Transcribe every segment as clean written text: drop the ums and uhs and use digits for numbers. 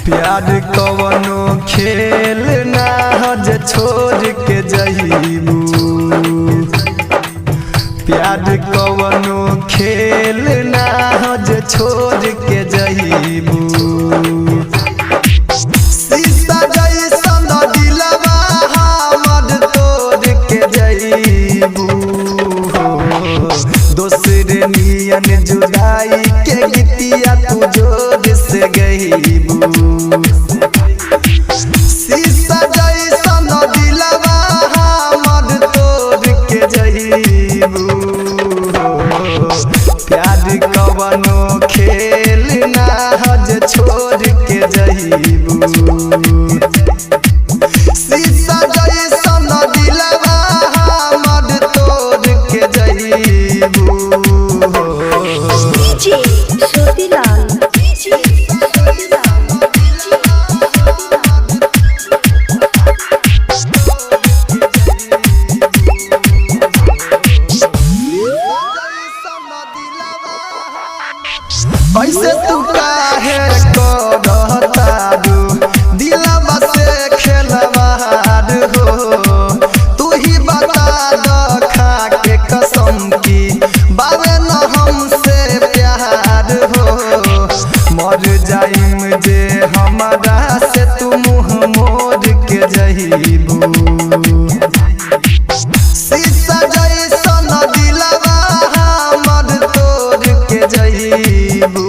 प्यार कवनो खेल ना हज छोड़ के जइबू। प्यार कवनो खेल ना हज छोड़ के जइबू। शीशा जैसन दिलवा हमर तोड़ के जइबू। दोसर नियन जुदाई के गीतिया तू जोर से गइबू। शीशा जैसन दिलवा हमर तोड़ के जइबू। प्यार कवनो खेल ना हज छोड़ के जइबू। शीशा जैसन दिलवा हमर तोड़ के जइबू। ऐसे तू काहे करतारू दिलवा से खेलवार हो। तू ही बता द खा के कसम की बावे न हमसे प्यार हो। मर जाइम जे हमरा से तू मुँह मोड़ के जइबू। शीशा जैसन दिलवा हमर तोड़ के जइबू।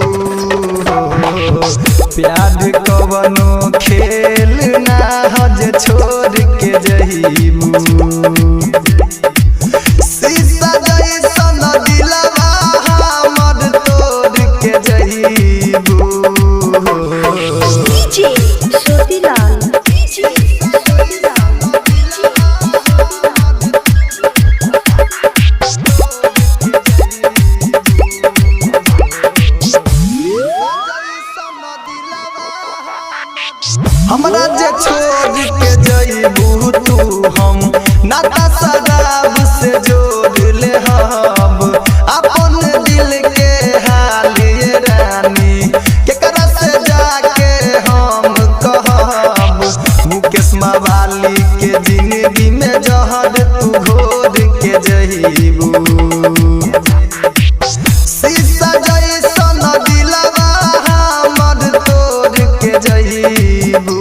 प्यार कवनो खेल ना हज छोड़ के जइबू। शीशा जैसन दिलवा हमर तोड़ के जइबू। हमरा जे छोड़ के जइबू तू हम नाता शराब से जोड़ ले हम। अपन दिल के हाल ये रानी केकरा से जाके हम कहब। मुकेश मवाली के जिंदगी में जहर तू घोर के जइबू। शीशा जैसन दिलवा हमर तोड़ के जइबू।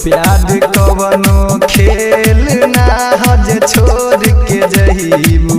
प्यार कवनो खेल ना हज छोड़ के जइबू।